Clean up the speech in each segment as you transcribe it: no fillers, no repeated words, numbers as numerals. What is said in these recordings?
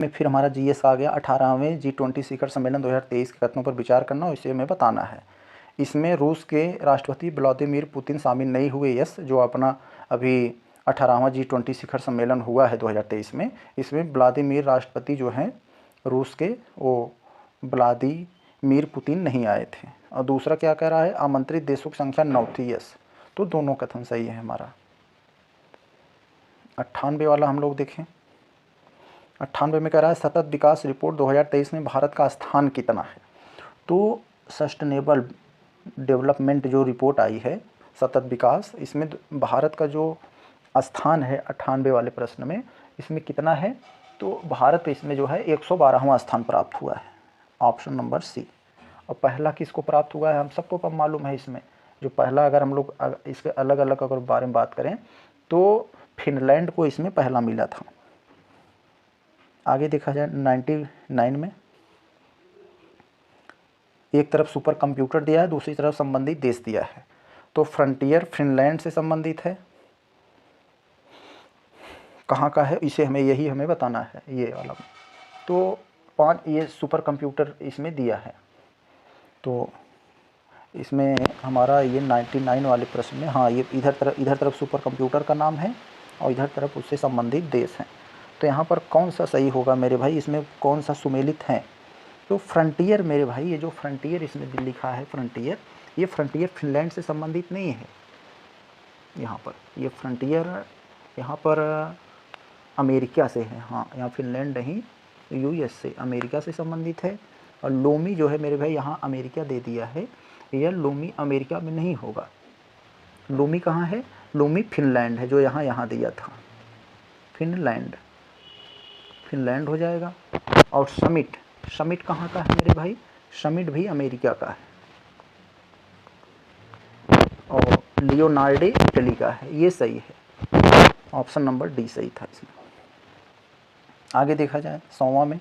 में फिर हमारा जीएस आ गया। 18वें G20 शिखर सम्मेलन 2023 के कथनों पर विचार करना और इसे हमें बताना है। इसमें रूस के राष्ट्रपति व्लादिमीर पुतिन शामिल नहीं हुए। यस, जो अपना अभी 18वां G20 शिखर सम्मेलन हुआ है 2023 में, इसमें व्लादिमीर राष्ट्रपति जो हैं रूस के, वो व्लादिमीर पुतिन नहीं आए थे। और दूसरा क्या कह रहा है, आमंत्रित देशों की संख्या 9 थी। यस, तो दोनों कथन सही है हमारा। 98 वाला हम लोग देखें। 98 में कह रहा है सतत विकास रिपोर्ट 2023 में भारत का स्थान कितना है। तो सस्टेनेबल डेवलपमेंट जो रिपोर्ट आई है सतत विकास, इसमें भारत का जो स्थान है 98 वाले प्रश्न में, इसमें कितना है, तो भारत इसमें जो है 112वां स्थान प्राप्त हुआ है, ऑप्शन नंबर सी। और पहला किसको प्राप्त हुआ है हम सबको मालूम है। इसमें जो पहला, अगर हम लोग इसके अलग अलग अगर बारे में बात करें तो फिनलैंड को इसमें पहला मिला था। आगे देखा जाए 99 में एक तरफ सुपर कंप्यूटर दिया है, दूसरी तरफ संबंधित देश दिया है। तो फ्रंटियर फिनलैंड से संबंधित है, कहाँ का है इसे हमें बताना है, ये वाला। तो 5 ये सुपर कंप्यूटर इसमें दिया है। तो इसमें हमारा ये 99 वाले प्रश्न में, हाँ, ये इधर तरफ सुपर कंप्यूटर का नाम है और इधर तरफ उससे संबंधित देश हैं। तो यहाँ पर कौन सा सही होगा मेरे भाई, इसमें कौन सा सुमेलित है, तो फ्रंटियर मेरे भाई। ये जो फ्रंटियर इसमें लिखा है फ्रंटियर, ये फ्रंटियर फिनलैंड से संबंधित नहीं है। यहाँ पर ये फ्रंटियर यहाँ पर अमेरिका से है। हाँ, यहाँ फिनलैंड नहीं, यूएस से, अमेरिका से संबंधित है। और लोमी जो है मेरे भाई यहाँ अमेरिका दे दिया है, यह लोमी अमेरिका में नहीं होगा। लोमी कहाँ है, लोमी फिनलैंड है, जो यहाँ दिया था, फिनलैंड हो जाएगा। और समिट कहाँ का है मेरे भाई, समिट भी अमेरिका का है। और लियोनार्डो इटली का है, ये सही है, ऑप्शन नंबर डी सही था इसमें। आगे देखा जाए 100वां में,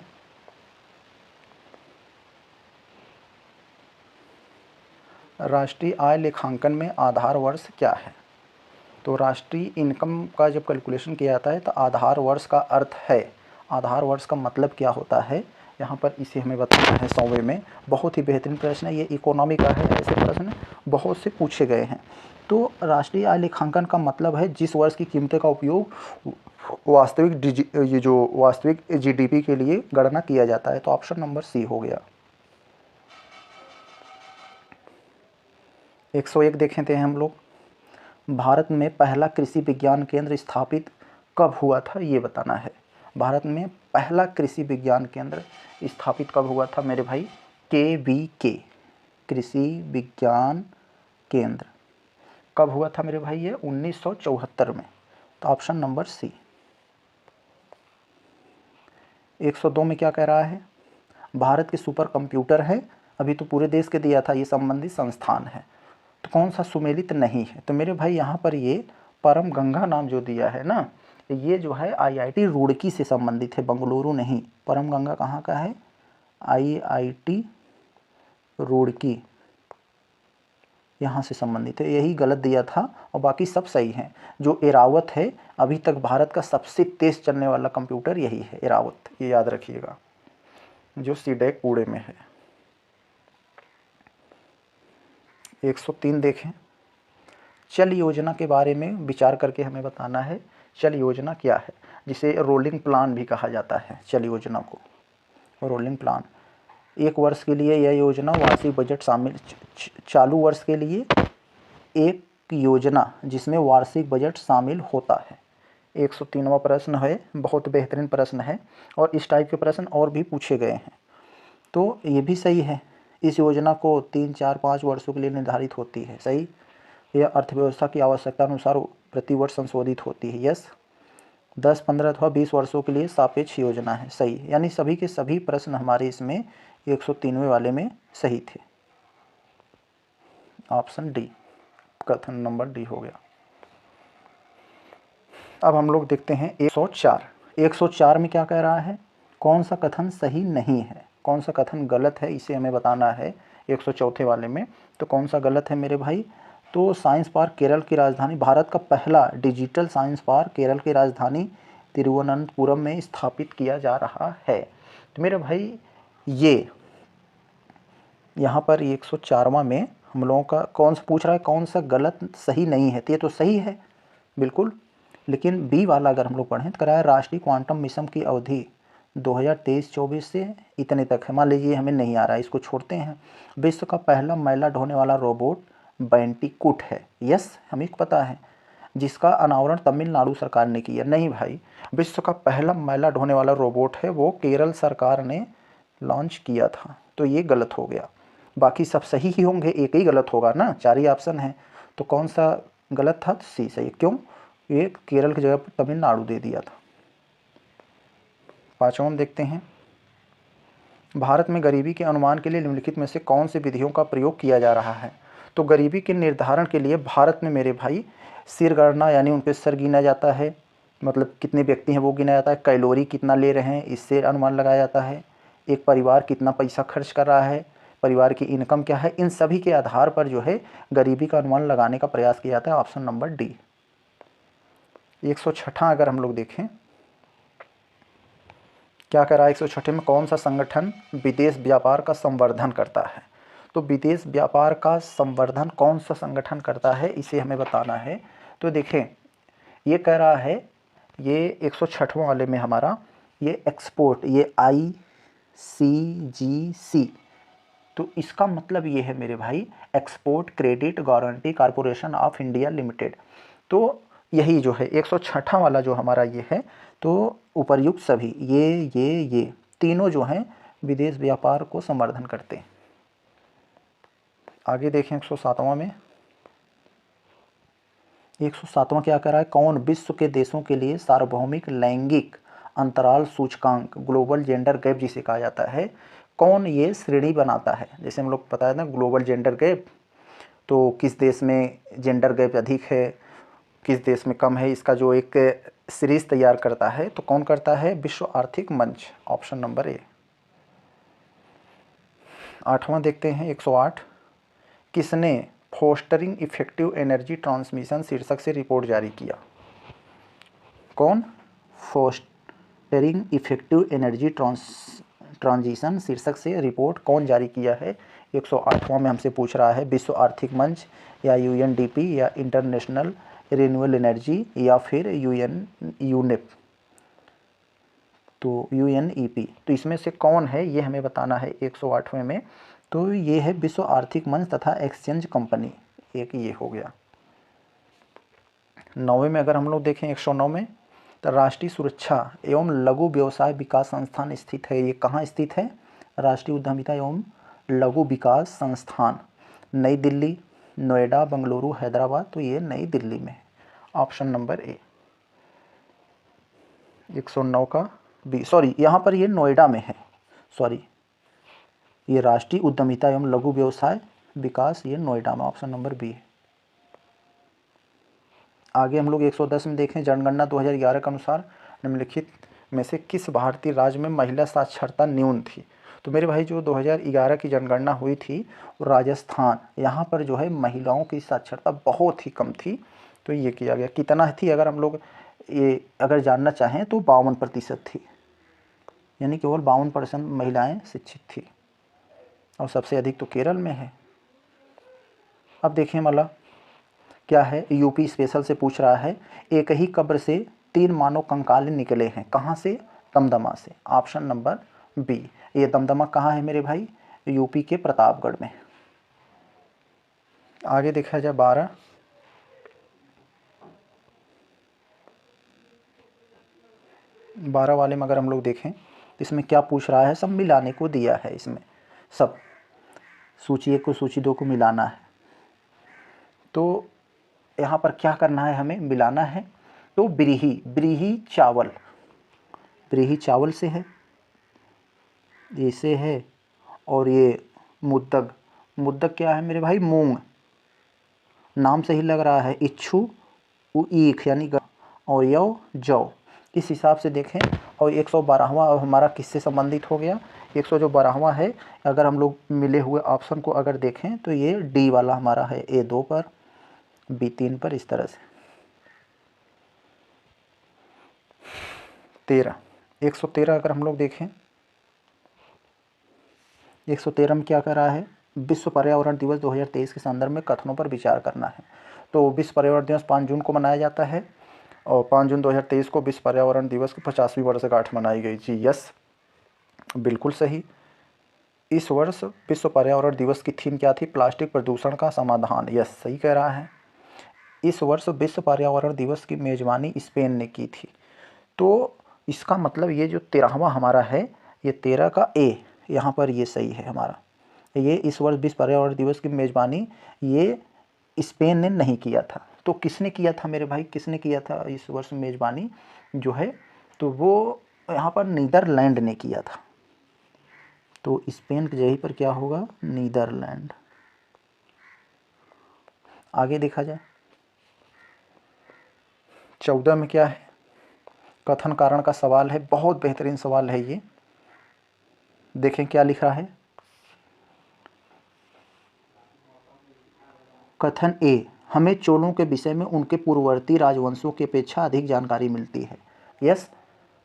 राष्ट्रीय आय लेखांकन में आधार वर्ष क्या है। तो राष्ट्रीय इनकम का जब कैलकुलेशन किया जाता है तो आधार वर्ष का अर्थ है, आधार वर्ष का मतलब क्या होता है, यहाँ पर इसे हमें बताना है 100वें में। बहुत ही बेहतरीन प्रश्न है, ये इकोनॉमी का है, ऐसे प्रश्न बहुत से पूछे गए हैं। तो राष्ट्रीय आय लेखांकन का मतलब है जिस वर्ष की कीमतें का उपयोग वास्तविक जीडीपी के लिए गणना किया जाता है। तो ऑप्शन नंबर सी हो गया। 101 देखें थे हम लोग। भारत में पहला कृषि विज्ञान केंद्र स्थापित कब हुआ था, ये बताना है। भारत में पहला कृषि विज्ञान केंद्र स्थापित कब हुआ था मेरे भाई, KVK कृषि विज्ञान केंद्र कब हुआ था मेरे भाई, ये 1974 में। तो ऑप्शन नंबर सी। 102 में क्या कह रहा है, भारत के सुपर कंप्यूटर है, अभी तो पूरे देश के दिया था, ये संबंधित संस्थान है। तो कौन सा सुमेलित नहीं है, तो मेरे भाई यहाँ पर ये परम गंगा नाम जो दिया है ना, ये जो है IIT रुड़की से संबंधित है, बंगलुरु नहीं। परम गंगा कहाँ का है, IIT रुड़की, यहाँ से संबंधित है, यही गलत दिया था और बाकी सब सही हैं। जो एरावत है, अभी तक भारत का सबसे तेज़ चलने वाला कंप्यूटर यही है, एरावत, ये याद रखिएगा, जो सीडेक पुणे में है। 103 देखें, चल योजना के बारे में विचार करके हमें बताना है। चल योजना क्या है, जिसे रोलिंग प्लान भी कहा जाता है, चल योजना को रोलिंग प्लान। 1 वर्ष के लिए यह योजना वार्षिक बजट शामिल, चालू वर्ष के लिए एक योजना जिसमें वार्षिक बजट शामिल होता है। 103वां प्रश्न है, बहुत बेहतरीन प्रश्न है और इस टाइप के प्रश्न और भी पूछे गए हैं। तो ये भी सही है, इस योजना को 3, 4, 5 वर्षों के लिए निर्धारित होती है, सही। यह अर्थव्यवस्था की आवश्यकता अनुसार प्रतिवर्ष संशोधित होती है, यस। 10, 15 अथवा 20 वर्षों के लिए सापेक्ष योजना है, सही। यानी सभी के सभी प्रश्न हमारे इसमें 103वें वाले में सही थे, ऑप्शन डी, कथन नंबर डी हो गया। अब हम लोग देखते हैं 104। 104 में क्या कह रहा है, कौन सा कथन सही नहीं है, कौन सा कथन गलत है, इसे हमें बताना है 104 वाले में। तो कौन सा गलत है मेरे भाई, तो साइंस पार्क केरल की राजधानी, भारत का पहला डिजिटल साइंस पार्क केरल की राजधानी तिरुवनंतपुरम में स्थापित किया जा रहा है। तो मेरे भाई ये यहाँ पर 104वां में हम लोगों का कौन सा पूछ रहा है, कौन सा गलत सही नहीं है, तो ये तो सही है बिल्कुल। लेकिन बी वाला अगर हम लोग पढ़ें तो कराया राष्ट्रीय क्वांटम मिशन की अवधि 2023-24 से इतने तक है। मान लीजिए हमें नहीं आ रहा है, इसको छोड़ते हैं। विश्व का पहला मैला ढोने वाला रोबोट बैंटिकुट है, यस हमें पता है, जिसका अनावरण तमिलनाडु सरकार ने किया। नहीं भाई, विश्व का पहला मैला ढोने वाला रोबोट है वो केरल सरकार ने लॉन्च किया था, तो ये गलत हो गया। बाकी सब सही ही होंगे, एक ही गलत होगा ना, 4 ही ऑप्शन हैं, तो कौन सा गलत था? सी सही। क्यों? ये केरल की जगह पर तमिलनाडु दे दिया था। 5वां देखते हैं, भारत में गरीबी के अनुमान के लिए निम्नलिखित में से कौन सी विधियों का प्रयोग किया जा रहा है? तो गरीबी के निर्धारण के लिए भारत में मेरे भाई सिर गणना, यानी उन पे सर गिना जाता है, मतलब कितने व्यक्ति हैं वो गिना जाता है, कैलोरी कितना ले रहे हैं इससे अनुमान लगाया जाता है, एक परिवार कितना पैसा खर्च कर रहा है, परिवार की इनकम क्या है, इन सभी के आधार पर जो है गरीबी का अनुमान लगाने का प्रयास किया जाता है। Option number D. 106 अगर हम लोग देखें क्या कह रहा है 106 में, कौन सा संगठन विदेश व्यापार का संवर्धन करता है? तो विदेश व्यापार का संवर्धन कौन सा संगठन करता है, इसे हमें बताना है। तो देखें ये कह रहा है, ये 106वां वाले में हमारा ये एक्सपोर्ट, ये ICGC, तो इसका मतलब ये है मेरे भाई export credit guarantee corporation of India limited. तो यही जो है 106वां वाला जो हमारा ये है, तो उपर्युक्त सभी ये तीनों जो हैं विदेश व्यापार को संवर्धन करते हैं। आगे देखें 107वां में, 107वां क्या कर रहा है, कौन विश्व के देशों के लिए सार्वभौमिक लैंगिक अंतराल सूचकांक ग्लोबल जेंडर गैप जिसे कहा जाता है, कौन ये श्रेणी बनाता है? जैसे हम लोग बताया था ग्लोबल जेंडर गैप, तो किस देश में जेंडर गैप अधिक है, किस देश में कम है, इसका जो एक सीरीज तैयार करता है, तो कौन करता है? विश्व आर्थिक मंच। Option number A. 8वां देखते हैं 108, किसने फोस्टरिंग इफेक्टिव एनर्जी ट्रांसमिशन शीर्षक से रिपोर्ट जारी किया? कौन? फोस्टरिंग इफेक्टिव एनर्जी ट्रांजिशन शीर्षक से रिपोर्ट कौन जारी किया है? 108वां में हमसे पूछ रहा है, विश्व आर्थिक मंच या UNDP या इंटरनेशनल रिन्यूएबल एनर्जी या फिर यूनेप, तो UNEP, तो इसमें से कौन है ये हमें बताना है 108वें में। तो ये है विश्व आर्थिक मंच तथा एक्सचेंज कंपनी, एक ये हो गया। 9वें में अगर हम लोग देखें 109 में, तो राष्ट्रीय सुरक्षा एवं लघु व्यवसाय विकास संस्थान स्थित है, ये कहाँ स्थित है? राष्ट्रीय उद्यमिता एवं लघु विकास संस्थान, नई दिल्ली, नोएडा, बेंगलुरु, हैदराबाद, तो ये नई दिल्ली में। Option number A. 109 का बी, सॉरी यहाँ पर ये नोएडा में है, सॉरी ये राष्ट्रीय उद्यमिता एवं लघु व्यवसाय विकास ये नोएडा में, ऑप्शन नंबर बी है। आगे हम लोग 110 में देखें, जनगणना 2011 के अनुसार निम्नलिखित में से किस भारतीय राज्य में महिला साक्षरता न्यून थी? तो मेरे भाई जो 2011 की जनगणना हुई थी राजस्थान, यहाँ पर जो है महिलाओं की साक्षरता बहुत ही कम थी, तो ये किया गया। कितना थी अगर हम लोग ये अगर जानना चाहें तो 52% थी, यानी केवल 52% महिलाएं शिक्षित थी, और सबसे अधिक तो केरल में है। अब देखें मतलब क्या है, यूपी स्पेशल से पूछ रहा है, एक ही कब्र से 3 मानव कंकाल निकले हैं, कहाँ से? दमदमा से। Option number B. ये दमदमा कहाँ है मेरे भाई? यूपी के प्रतापगढ़ में। आगे देखा जाए 12 वाले में अगर हम लोग देखें तो इसमें क्या पूछ रहा है, सब मिलाने को दिया है, इसमें सब सूची 1 को सूची 2 को मिलाना है। तो यहाँ पर क्या करना है, हमें मिलाना है। तो ब्रीही चावल से है, ऐसे है, और ये मुद्दक क्या है मेरे भाई? मूंग, नाम से ही लग रहा है। इच्छू ईख यानी और जौ, इस हिसाब से देखें। और 112वां अब हमारा किससे संबंधित हो गया? 112वां है, अगर हम लोग मिले हुए ऑप्शन को अगर देखें तो ये डी वाला हमारा है, A 2 पर, B 3 पर, इस तरह से। 13, 113 अगर हम लोग देखें, 113 में क्या कर रहा है, विश्व पर्यावरण दिवस 2023 के संदर्भ में कथनों पर विचार करना है। तो विश्व पर्यावरण दिवस 5 जून को मनाया जाता है और 5 जून 2023 को विश्व पर्यावरण दिवस की 50वीं वर्षगांठ मनाई गई। जी यस, बिल्कुल सही। इस वर्ष विश्व पर्यावरण दिवस की थीम क्या थी, प्लास्टिक प्रदूषण का समाधान। यस, सही कह रहा है। इस वर्ष विश्व पर्यावरण दिवस की मेज़बानी स्पेन ने की थी। तो इसका मतलब ये जो 13वां हमारा है, ये 13 का ए यहाँ पर ये सही है हमारा। ये इस वर्ष विश्व पर्यावरण दिवस की मेज़बानी ये स्पेन ने नहीं किया था। तो किसने किया था मेरे भाई, किसने किया था इस वर्ष मेज़बानी जो है, तो वो यहाँ पर नीदरलैंड ने किया था। तो स्पेन की जगह पर क्या होगा, नीदरलैंड। आगे देखा जाए 14 में क्या है, कथन कारण का सवाल है, बहुत बेहतरीन सवाल है ये। देखें क्या लिखा है, कथन ए, हमें चोलों के विषय में उनके पूर्ववर्ती राजवंशों की अपेक्षा अधिक जानकारी मिलती है। यस,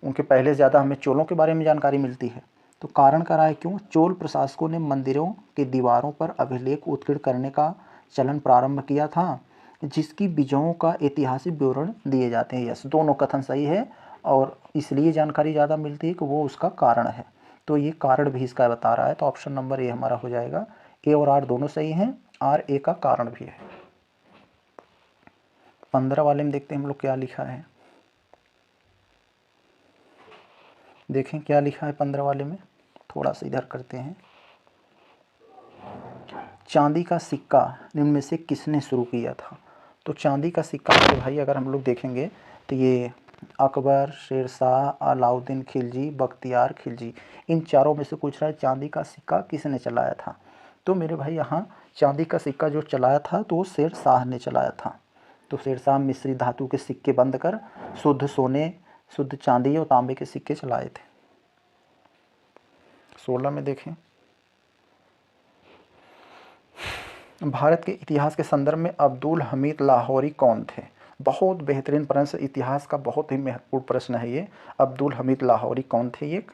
उनके पहले से ज़्यादा हमें चोलों के बारे में जानकारी मिलती है। तो कारण का रहा है क्यों, चोल प्रशासकों ने मंदिरों की दीवारों पर अभिलेख उत्कीर्ण करने का चलन प्रारंभ किया था, जिसकी विजयों का ऐतिहासिक विवरण दिए जाते हैं। यस, दोनों कथन सही है और इसलिए जानकारी ज़्यादा मिलती है कि वो उसका कारण है। तो ये कारण भी इसका बता रहा है। तो ऑप्शन नंबर ए हमारा हो जाएगा। ए और आर दोनों सही हैं, आर ए का कारण भी है। 15 वाले में देखते हैं हम लोग क्या लिखा है। देखें क्या लिखा है 15 वाले में, थोड़ा सा इधर करते हैं। चांदी का सिक्का निम्न में से किसने शुरू किया था। तो चांदी का सिक्का मेरे भाई अगर हम लोग देखेंगे तो ये अकबर, शेरशाह, अलाउद्दीन खिलजी, बख्तियार खिलजी, इन चारों में से पूछ रहा है चांदी का सिक्का किसने चलाया था। तो मेरे भाई यहाँ चांदी का सिक्का जो चलाया था तो वो शेरशाह ने चलाया था। तो शेरशाह मिश्री धातु के सिक्के बंद कर शुद्ध सोने, शुद्ध चांदी और तांबे के सिक्के चलाए थे। 16 में देखें, भारत के इतिहास के संदर्भ में अब्दुल हमीद लाहौरी कौन थे। बहुत बेहतरीन प्रश्न, इतिहास का बहुत ही महत्वपूर्ण प्रश्न है ये। अब्दुल हमीद लाहौरी कौन थे ये,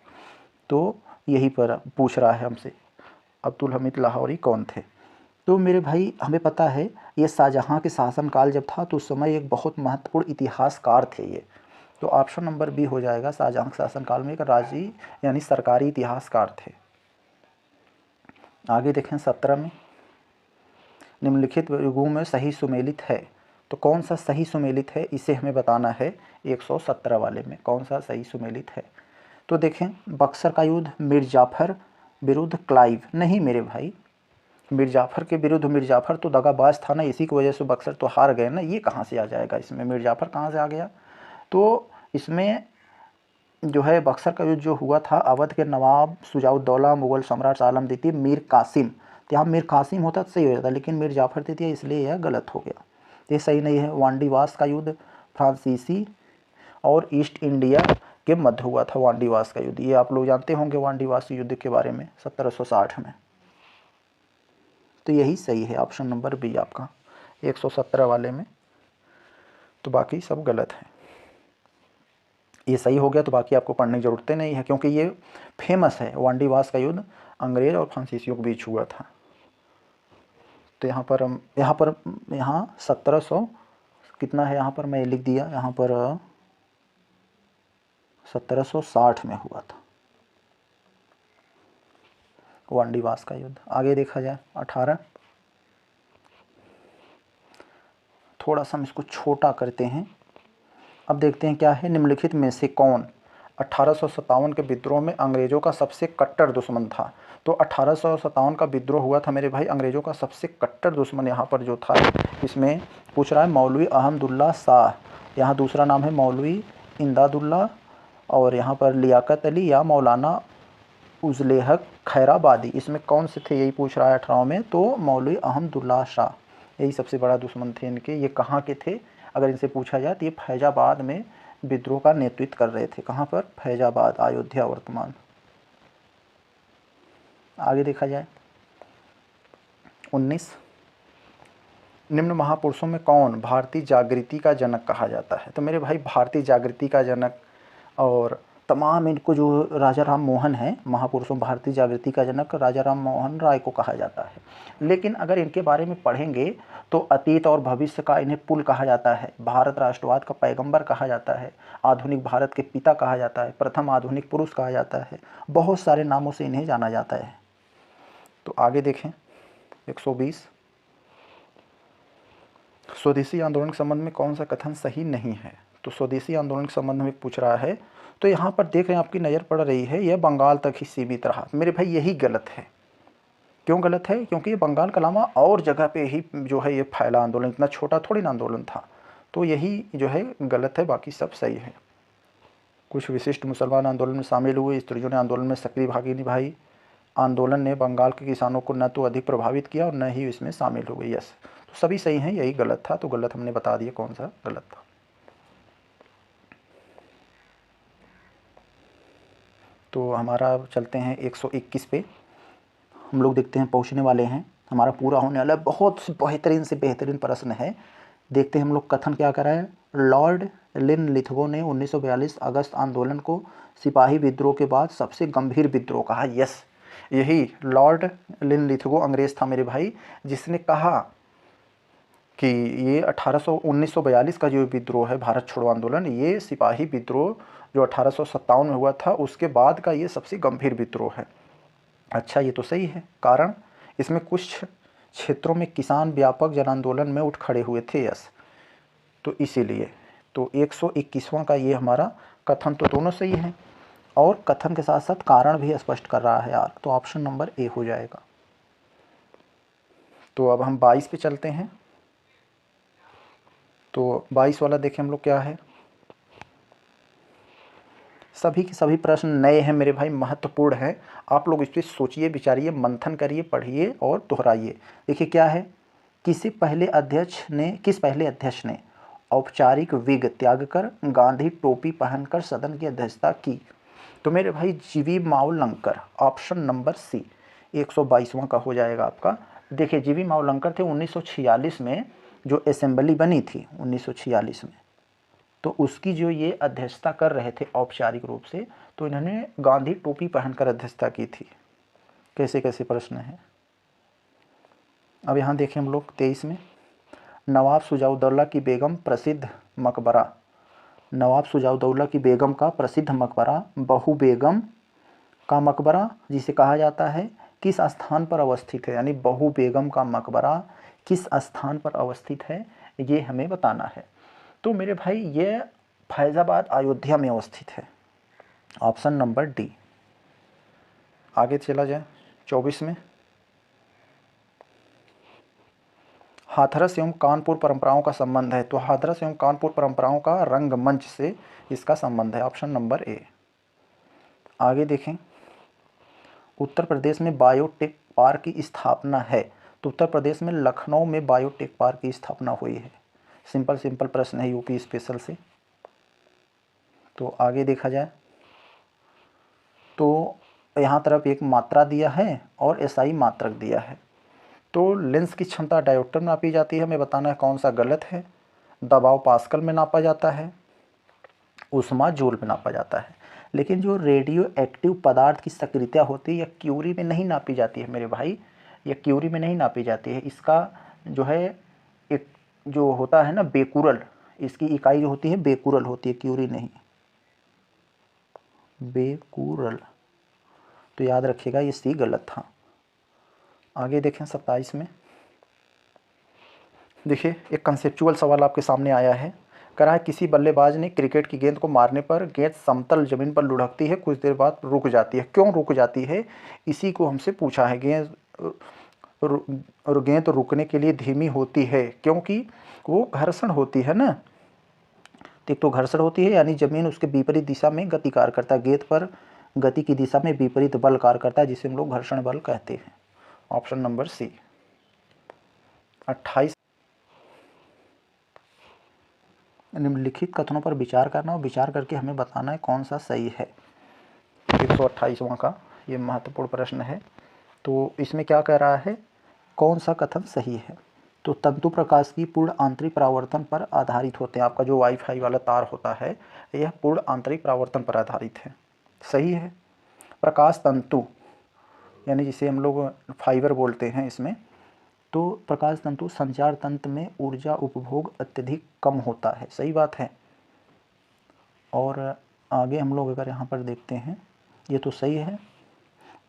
तो यहीं पर पूछ रहा है हमसे, अब्दुल हमीद लाहौरी कौन थे। तो मेरे भाई हमें पता है ये शाहजहाँ के शासनकाल जब था तो उस समय एक बहुत महत्वपूर्ण इतिहासकार थे ये। तो ऑप्शन नंबर बी हो जाएगा, शाहजहाँ के शासनकाल में एक राजी यानी सरकारी इतिहासकार थे। आगे देखें 17 में, निम्नलिखित युगों में सही सुमेलित है। तो कौन सा सही सुमेलित है इसे हमें बताना है 117 वाले में, कौन सा सही सुमेलित है। तो देखें, बक्सर का युद्ध मीर जाफ़र विरुद्ध क्लाइव, नहीं मेरे भाई, मीर जाफ़र के विरुद्ध, मीर जाफ़र तो दगाबाज था ना, इसी की वजह से बक्सर तो हार गए ना, ये कहाँ से आ जाएगा इसमें, मीर जाफ़र कहाँ से आ गया। तो इसमें जो है बक्सर का युद्ध जो हुआ था, अवध के नवाब शुजाउद्दौला, मुगल सम्राट आलम द्वितीय, मीर कासिम, तो यहाँ मीर कासिम होता तो सही हो जाता, लेकिन मीर जाफ़र दे दिया इसलिए यह गलत हो गया, ये सही नहीं है। वांडीवास का युद्ध फ्रांसीसी और ईस्ट इंडिया के मध्य हुआ था, वांडीवास का युद्ध, ये आप लोग जानते होंगे वांडीवास युद्ध के बारे में 1760 में। तो यही सही है, ऑप्शन नंबर बी आपका 117 वाले में। तो बाकी सब गलत है। ये सही हो गया तो बाकी आपको पढ़ने की ज़रूरत नहीं है, क्योंकि ये फेमस है। वांडीवास का युद्ध अंग्रेज और फ्रांसीसियों के बीच हुआ था। तो यहाँ 1700 कितना है, यहाँ पर मैं लिख दिया, यहाँ पर 1760 में हुआ था वांडीवास का युद्ध। आगे देखा जाए 18, थोड़ा सा हम इसको छोटा करते हैं। अब देखते हैं क्या है, निम्नलिखित में से कौन 1857 के विद्रोह में अंग्रेज़ों का सबसे कट्टर दुश्मन था। तो 1857 का विद्रोह हुआ था मेरे भाई, अंग्रेज़ों का सबसे कट्टर दुश्मन यहाँ पर जो था, इसमें पूछ रहा है मौलवी अहमदुल्ला शाह, यहाँ दूसरा नाम है मौलवी इमदादुल्ला, और यहाँ पर लियाकत अली या मौलाना उजलेहक खैराबादी, इसमें कौन से थे यही पूछ रहा है 18 में। तो मौलवी अहमदुल्ला शाह यही सबसे बड़ा दुश्मन थे इनके। ये कहाँ के थे अगर इनसे पूछा जाए तो ये फैजाबाद में विद्रोह का नेतृत्व कर रहे थे। कहाँ पर, फैजाबाद, अयोध्या वर्तमान। आगे देखा जाए 19, निम्न महापुरुषों में कौन भारतीय जागृति का जनक कहा जाता है। तो मेरे भाई भारतीय जागृति का जनक और तमाम इनको जो राजा राम मोहन हैं, महापुरुषों भारतीय जागृति का जनक राजा राम मोहन राय को कहा जाता है। लेकिन अगर इनके बारे में पढ़ेंगे तो अतीत और भविष्य का इन्हें पुल कहा जाता है, भारत राष्ट्रवाद का पैगंबर कहा जाता है, आधुनिक भारत के पिता कहा जाता है, प्रथम आधुनिक पुरुष कहा जाता है, बहुत सारे नामों से इन्हें जाना जाता है। तो आगे देखें 120, स्वदेशी आंदोलन के संबंध में कौन सा कथन सही नहीं है। तो स्वदेशी आंदोलन के संबंध में पूछ रहा है, तो यहाँ पर देख रहे हैं आपकी नज़र पड़ रही है यह बंगाल तक ही सीमित रहा। मेरे भाई यही गलत है। क्यों गलत है? क्योंकि ये बंगाल के अलावा और जगह पे ही जो है ये फैला आंदोलन, इतना छोटा थोड़ी ना आंदोलन था। तो यही जो है गलत है, बाकी सब सही है। कुछ विशिष्ट मुसलमान आंदोलन में शामिल हुए, स्त्रियों ने आंदोलन में सक्रिय भागी निभाई। आंदोलन ने बंगाल के किसानों को न तो अधिक प्रभावित किया और न ही इसमें शामिल हुए। यस, तो सभी सही हैं, यही गलत था। तो गलत हमने बता दिया कौन सा गलत था। तो हमारा चलते हैं 121 पे। हम लोग देखते हैं पहुंचने वाले हैं, हमारा पूरा होने वाला है। बहुत बेहतरीन से बेहतरीन प्रश्न है। देखते हैं हम लोग कथन क्या कर रहे हैं। लॉर्ड लिनलिथगो ने 1942 अगस्त आंदोलन को सिपाही विद्रोह के बाद सबसे गंभीर विद्रोह कहा। यस, यही लॉर्ड लिनलिथगो अंग्रेज था मेरे भाई, जिसने कहा कि ये 1942 का जो विद्रोह है, भारत छोड़ो आंदोलन, ये सिपाही विद्रोह जो 1857 में हुआ था उसके बाद का ये सबसे गंभीर विद्रोह है। अच्छा, ये तो सही है। कारण इसमें कुछ क्षेत्रों में किसान व्यापक जन आंदोलन में उठ खड़े हुए थे। यस, तो इसीलिए तो 121वां का ये हमारा कथन तो दोनों सही है, और कथन के साथ साथ कारण भी स्पष्ट कर रहा है यार। तो ऑप्शन नंबर ए हो जाएगा। तो अब हम 22 पे चलते हैं। तो 22 वाला देखें हम लोग क्या है। सभी के सभी प्रश्न नए हैं मेरे भाई, महत्वपूर्ण हैं। आप लोग इस पर सोचिए, विचारिए, मंथन करिए, पढ़िए और दोहराइए। देखिए क्या है। किस पहले अध्यक्ष ने औपचारिक विग त्याग कर गांधी टोपी पहनकर सदन की अध्यक्षता की। तो मेरे भाई जीवी मावलंकर, ऑप्शन नंबर सी 122वां का हो जाएगा आपका। देखिए जीवी मावलंकर थे 1946 में, जो असेंबली बनी थी 1946 में, तो उसकी जो ये अध्यक्षता कर रहे थे औपचारिक रूप से, तो इन्होंने गांधी टोपी पहनकर अध्यक्षता की थी। कैसे कैसे प्रश्न हैं। अब यहाँ देखें हम लोग 23 में। नवाब सुजाउद्दौला की बेगम प्रसिद्ध मकबरा, नवाब सुजाउद्दौला की बेगम का प्रसिद्ध मकबरा बहू बेगम का मकबरा जिसे कहा जाता है, किस स्थान पर अवस्थित है। यानी बहू बेगम का मकबरा किस स्थान पर अवस्थित है, ये हमें बताना है। तो मेरे भाई ये फैज़ाबाद अयोध्या में अवस्थित है, ऑप्शन नंबर डी। आगे चला जाए 24 में। हाथरस एवं कानपुर परंपराओं का संबंध है। तो हाथरस एवं कानपुर परंपराओं का रंगमंच से इसका संबंध है, ऑप्शन नंबर ए। आगे देखें। उत्तर प्रदेश में बायोटेक पार्क की स्थापना है। तो उत्तर प्रदेश में लखनऊ में बायोटेक पार्क की स्थापना हुई है। सिंपल प्रश्न है यूपी स्पेशल से। तो आगे देखा जाए तो यहाँ तरफ एक मात्रा दिया है और एसआई मात्रक दिया है। तो लेंस की क्षमता डायोप्टर में नापी जाती है, हमें बताना है कौन सा गलत है। दबाव पास्कल में नापा जाता है, ऊष्मा जूल में नापा जाता है। लेकिन जो रेडियो एक्टिव पदार्थ की सक्रियता होती है यह क्यूरी में नहीं नापी जाती है मेरे भाई, यह क्यूरी में नहीं नापी जाती है। इसका जो है एक जो होता है ना बेकुरल, इसकी इकाई जो होती है बेकुरल होती है, क्यूरी नहीं, बेकुरल। तो याद रखिएगा ये सी गलत था। आगे देखें 27 में। देखिए एक कंसेप्चुअल सवाल आपके सामने आया है। कह रहा है किसी बल्लेबाज ने क्रिकेट की गेंद को मारने पर गेंद समतल जमीन पर लुढ़कती है, कुछ देर बाद रुक जाती है। क्यों रुक जाती है, इसी को हमसे पूछा है। गेंद रुकने के लिए धीमी होती है क्योंकि वो घर्षण होती है ना। एक तो घर्षण होती है यानी जमीन उसके विपरीत दिशा में गति कार्य करता है, गेंद पर गति की दिशा में विपरीत बल कार्य करता है, जिसे हम लोग घर्षण बल कहते हैं, ऑप्शन नंबर सी। 28 निम्नलिखित कथनों पर विचार करना और विचार करके हमें बताना है कौन सा सही है। 128वां का ये महत्वपूर्ण प्रश्न है। तो इसमें क्या कह रहा है, कौन सा कथन सही है। तो तंतु प्रकाश की पूर्ण आंतरिक परावर्तन पर आधारित होते हैं। आपका जो वाईफाई वाला तार होता है यह पूर्ण आंतरिक परावर्तन पर आधारित है। सही है। प्रकाश तंतु यानी जिसे हम लोग फाइबर बोलते हैं इसमें, तो प्रकाश तंतु संचार तंत्र में ऊर्जा उपभोग अत्यधिक कम होता है। सही बात है। और आगे हम लोग अगर यहाँ पर देखते हैं, ये तो सही है।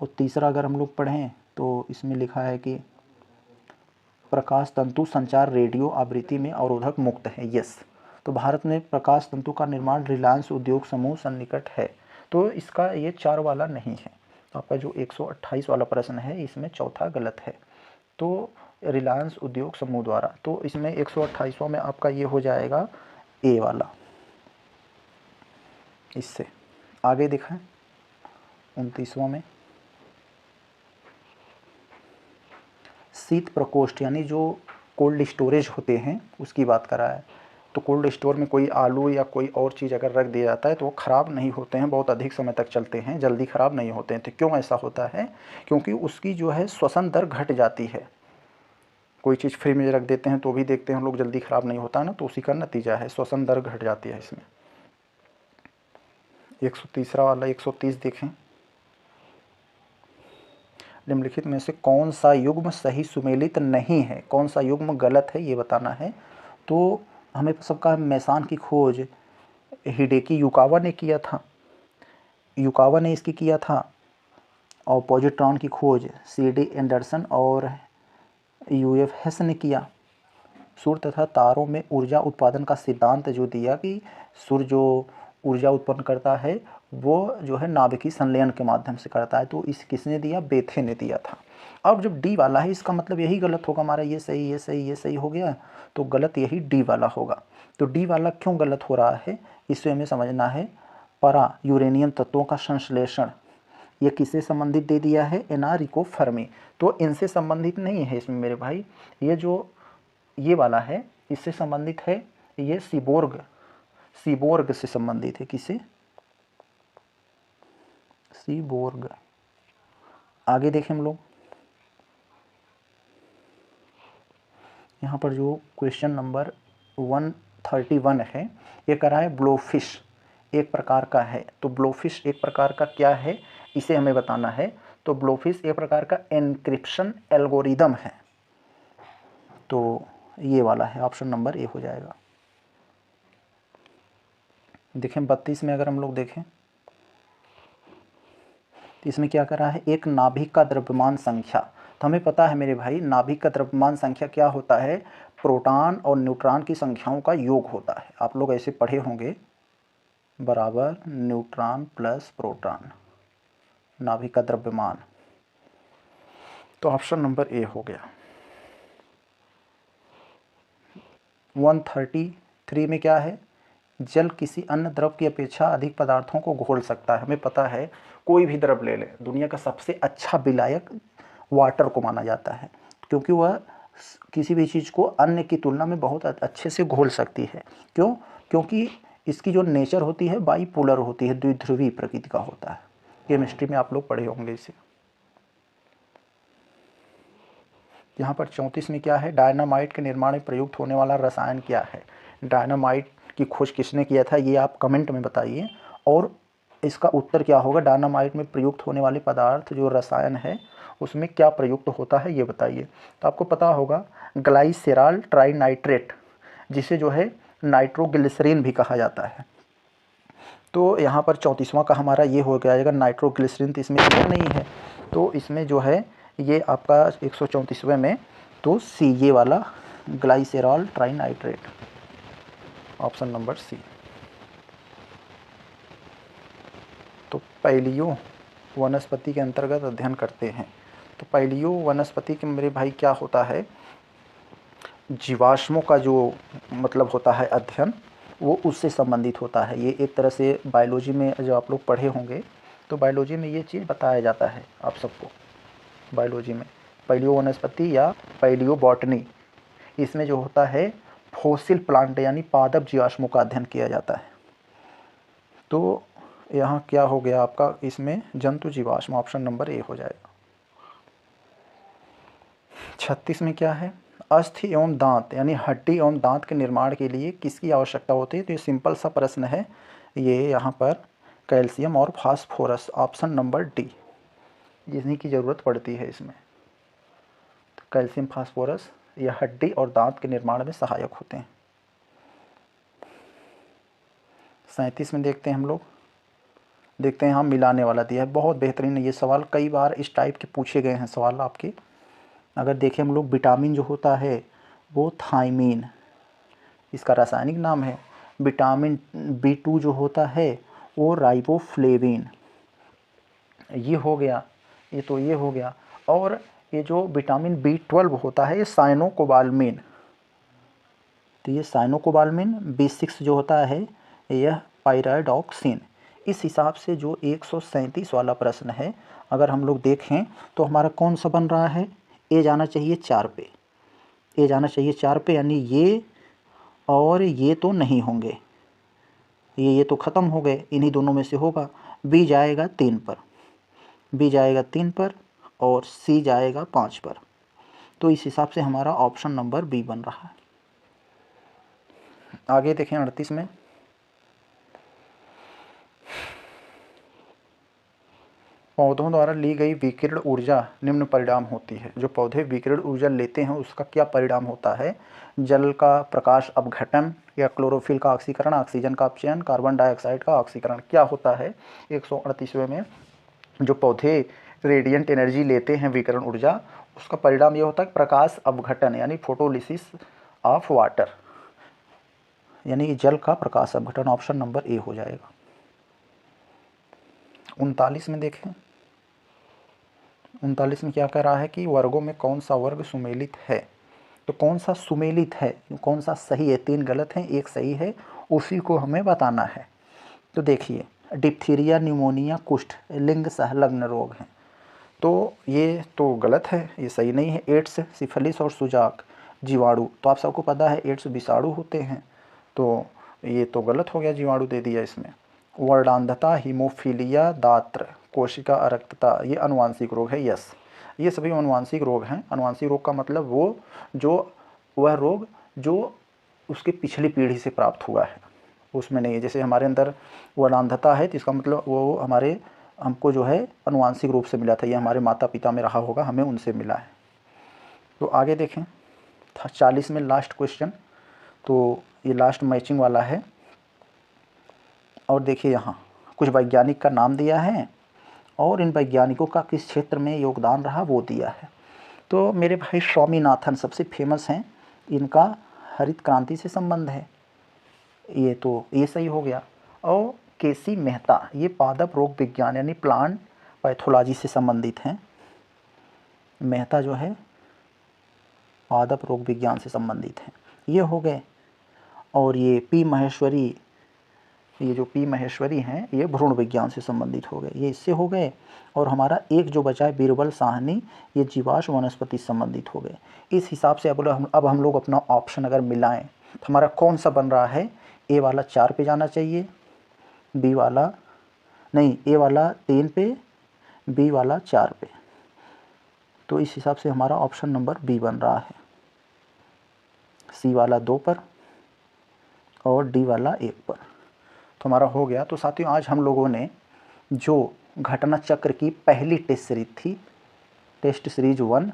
और तीसरा अगर हम लोग पढ़ें तो इसमें लिखा है कि प्रकाश तंतु संचार रेडियो आवृत्ति में अवरोधक मुक्त है। यस। तो भारत में प्रकाश तंतु का निर्माण रिलायंस उद्योग समूह सन्निकट है। तो इसका ये 4 वाला नहीं है। तो आपका जो 128 वाला प्रश्न है इसमें चौथा गलत है। तो रिलायंस उद्योग समूह द्वारा, तो इसमें 128वां में आपका ये हो जाएगा ए वाला। इससे आगे दिखाएं 29वां में शीत प्रकोष्ठ यानी जो कोल्ड स्टोरेज होते हैं उसकी बात करा है। तो कोल्ड स्टोर में कोई आलू या कोई और चीज़ अगर रख दिया जाता है तो वो ख़राब नहीं होते हैं, बहुत अधिक समय तक चलते हैं, जल्दी ख़राब नहीं होते हैं। तो क्यों ऐसा होता है? क्योंकि उसकी जो है श्वसन दर घट जाती है। कोई चीज़ फ्रिज में रख देते हैं तो भी देखते हैं हम लोग जल्दी ख़राब नहीं होता ना, तो उसी का नतीजा है, श्वसन दर घट जाती है इसमें। 130 वाला 130 देखें। निम्नलिखित में से कौन सा युग्म सही सुमेलित नहीं है? कौन सा युग्म गलत है ये बताना है। तो हमें सबका मेसान की खोज हिडेकी युकावा ने किया था, युकावा ने इसकी किया था। और पॉजिट्रॉन की खोज CD एंडरसन और UF हेस ने किया। सूर्य तथा तारों में ऊर्जा उत्पादन का सिद्धांत जो दिया कि सूर्य जो ऊर्जा उत्पन्न करता है वो जो है नाभिकीय संलयन के माध्यम से करता है। तो इस किसने दिया? बेथे ने दिया था। अब जब डी वाला है इसका मतलब यही गलत होगा हमारा, ये सही ये सही ये सही हो गया, तो गलत यही डी वाला होगा। तो डी वाला क्यों गलत हो रहा है इसे हमें समझना है। परा यूरेनियम तत्वों का संश्लेषण ये किससे संबंधित दे दिया है? Enrico Fermi. तो इनसे संबंधित नहीं है इसमें मेरे भाई, ये जो ये वाला है इससे संबंधित है, ये सीबोर्ग से संबंधित है। किससे? सीबोर्ग। आगे देखें हम लोग, यहाँ पर जो क्वेश्चन नंबर 131 है ये करा है ब्लोफिश एक प्रकार का है। तो ब्लोफिश एक प्रकार का क्या है इसे हमें बताना है। तो ब्लोफिश एक प्रकार का एन्क्रिप्शन एल्गोरिदम है। तो ये वाला है, ऑप्शन नंबर ए हो जाएगा। देखें 32 में अगर हम लोग देखें तो इसमें क्या कर रहा है? एक नाभिक का द्रव्यमान संख्या। तो हमें पता है मेरे भाई नाभिक का द्रव्यमान संख्या क्या होता है? प्रोटॉन और न्यूट्रॉन की संख्याओं का योग होता है। आप लोग ऐसे पढ़े होंगे, बराबर न्यूट्रॉन प्लस प्रोटॉन, नाभिक का द्रव्यमान। तो ऑप्शन नंबर ए हो गया। 133 में क्या है? जल किसी अन्य द्रव की अपेक्षा अधिक पदार्थों को घोल सकता है। हमें पता है कोई भी द्रव ले लें, दुनिया का सबसे अच्छा विलायक वाटर को माना जाता है, क्योंकि वह किसी भी चीज़ को अन्य की तुलना में बहुत अच्छे से घोल सकती है। क्यों? क्योंकि इसकी जो नेचर होती है बाईपोलर होती है, द्विध्रुवी प्रकृति का होता है। केमिस्ट्री में आप लोग पढ़े होंगे इसे। यहाँ पर 34 में क्या है? डायनामाइट के निर्माण में प्रयुक्त होने वाला रसायन क्या है? डायनामाइट की खोज किसने किया था ये आप कमेंट में बताइए, और इसका उत्तर क्या होगा? डायनामाइट में प्रयुक्त होने वाले पदार्थ जो रसायन है उसमें क्या प्रयुक्त होता है ये बताइए। तो आपको पता होगा ग्लाइसेरॉल ट्राइनाइट्रेट, जिसे जो है नाइट्रोग्लिसरीन भी कहा जाता है। तो यहाँ पर 34वां का हमारा ये हो जाएगा नाइट्रोग्लिसरीन। तो इसमें क्लियर नहीं है, तो इसमें जो है ये आपका 134वें में तो सी ये वाला ग्लाइसेरॉल ट्राइनाइट्रेट, ऑप्शन नंबर सी। तो पैलियो वनस्पति के अंतर्गत अध्ययन करते हैं। तो पैलियो वनस्पति के मेरे भाई क्या होता है? जीवाश्मों का जो मतलब होता है अध्ययन, वो उससे संबंधित होता है। ये एक तरह से बायोलॉजी में जो आप लोग पढ़े होंगे तो बायोलॉजी में ये चीज़ बताया जाता है आप सबको। बायोलॉजी में पैलियो वनस्पति या पैलियो बॉटनी, इसमें जो होता है फॉसिल प्लांट यानी पादप जीवाश्मों का अध्ययन किया जाता है। तो यहाँ क्या हो गया आपका? इसमें जंतु जीवाश्म, ऑप्शन नंबर ए हो जाएगा। 36 में क्या है? अस्थि एवं दांत यानी हड्डी एवं दांत के निर्माण के लिए किसकी आवश्यकता होती है? तो ये सिंपल सा प्रश्न है ये यहाँ पर, कैल्शियम और फास्फोरस, ऑप्शन नंबर डी, इन्हीं की ज़रूरत पड़ती है इसमें। तो कैल्शियम फास्फोरस ये हड्डी और दांत के निर्माण में सहायक होते हैं। 37 में देखते हैं हम लोग, देखते हैं, हम मिलाने वाला दिया है, बहुत बेहतरीन है ये सवाल, कई बार इस टाइप के पूछे गए हैं सवाल आपके। अगर देखें हम लोग, विटामिन जो होता है वो थायमीन, इसका रासायनिक नाम है। विटामिन B2 जो होता है वो राइबोफ्लेविन, ये हो गया, ये तो ये हो गया। और ये जो विटामिन B12 होता है ये साइनोकोबाल्मिन, तो ये साइनोकोबाल्मिन। B6 जो होता है यह पायराडॉक्सिन। इस हिसाब से जो 137 वाला प्रश्न है अगर हम लोग देखें तो हमारा कौन सा बन रहा है? ए जाना चाहिए 4 पे, ए जाना चाहिए 4 पे, यानी ये और ये तो नहीं होंगे, ये तो ख़त्म हो गए, इन्हीं दोनों में से होगा। बी जाएगा 3 पर, बी जाएगा 3 पर और सी जाएगा 5 पर। तो इस हिसाब से हमारा ऑप्शन नंबर बी बन रहा है। आगे देखें 38 में, पौधों द्वारा ली गई विकिरण ऊर्जा निम्न परिणाम होती है। जो पौधे विकिरण ऊर्जा लेते हैं उसका क्या परिणाम होता है? जल का प्रकाश अपघटन या क्लोरोफिल का ऑक्सीकरण, ऑक्सीजन का अपचयन, कार्बन डाइऑक्साइड का ऑक्सीकरण। क्या होता है 138वें में? जो पौधे रेडिएंट एनर्जी लेते हैं विकिरण ऊर्जा, उसका परिणाम यह होता है प्रकाश अपघटन यानी फोटोलिसिस ऑफ वाटर, यानी कि जल का प्रकाश अपघटन। ऑप्शन नंबर ए हो जाएगा। 39 में देखें, 39 में क्या कह रहा है कि वर्गों में कौन सा वर्ग सुमेलित है? तो कौन सा सुमेलित है, कौन सा सही है? 3 गलत हैं, 1 सही है, उसी को हमें बताना है। तो देखिए, डिप्थीरिया, न्यूमोनिया, कुष्ठ लिंग संलग्न रोग हैं, तो ये तो गलत है, ये सही नहीं है। एड्स, सिफिलिस और सुजाक जीवाणु, तो आप सबको पता है एड्स विषाणु होते हैं, तो ये तो गलत हो गया, जीवाणु दे दिया इसमें। वर्णांधता, हीमोफीलिया, दात्र, कोशिका अरक्तता, ये अनुवांशिक रोग है। यस, ये सभी अनुवांशिक रोग हैं। अनुवांशिक रोग का मतलब वह रोग जो उसके पिछली पीढ़ी से प्राप्त हुआ है, उसमें नहीं है। जैसे हमारे अंदर वर्णांधता है तो इसका मतलब वो हमको जो है अनुवांशिक रूप से मिला था, ये हमारे माता पिता में रहा होगा, हमें उनसे मिला है। तो आगे देखें 40 में लास्ट क्वेश्चन, तो ये लास्ट मैचिंग वाला है। और देखिए यहाँ कुछ वैज्ञानिक का नाम दिया है और इन वैज्ञानिकों का किस क्षेत्र में योगदान रहा वो दिया है। तो मेरे भाई स्वामीनाथन सबसे फेमस हैं, इनका हरित क्रांति से संबंध है, ये तो ये सही हो गया। और केसी मेहता ये पादप रोग विज्ञान यानी प्लांट पैथोलॉजी से संबंधित हैं। मेहता जो है पादप रोग विज्ञान से संबंधित हैं, ये हो गए। और ये पी महेश्वरी, ये जो पी महेश्वरी हैं ये भ्रूण विज्ञान से संबंधित हो गए, ये इससे हो गए। और हमारा एक जो बचा है बीरबल साहनी, ये जीवाश्म वनस्पति से संबंधित हो गए। इस हिसाब से अब हम लोग अपना ऑप्शन अगर मिलाएं तो हमारा कौन सा बन रहा है? ए वाला 4 पे जाना चाहिए, बी वाला नहीं, ए वाला 3 पे, बी वाला 4 पे। तो इस हिसाब से हमारा ऑप्शन नंबर बी बन रहा है। सी वाला 2 पर और डी वाला 1 पर, तो हमारा हो गया। तो साथियों आज हम लोगों ने जो घटना चक्र की पहली टेस्ट सीरीज थी, टेस्ट सीरीज 1,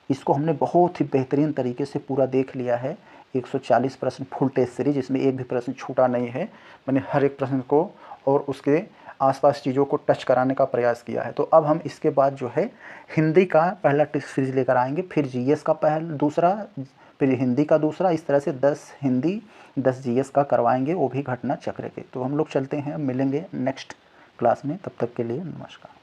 इसको हमने बहुत ही बेहतरीन तरीके से पूरा देख लिया है। 140 प्रश्न फुल टेस्ट सीरीज, इसमें एक भी प्रश्न छूटा नहीं है। मैंने हर एक प्रश्न को और उसके आसपास चीज़ों को टच कराने का प्रयास किया है। तो अब हम इसके बाद जो है हिंदी का पहला टेस्ट सीरीज लेकर आएंगे, फिर जीएस का दूसरा, फिर हिंदी का दूसरा, इस तरह से 10 हिंदी 10 जीएस का करवाएंगे, वो भी घटना चक्र के। तो हम लोग चलते हैं, मिलेंगे नेक्स्ट क्लास में, तब तक के लिए नमस्कार।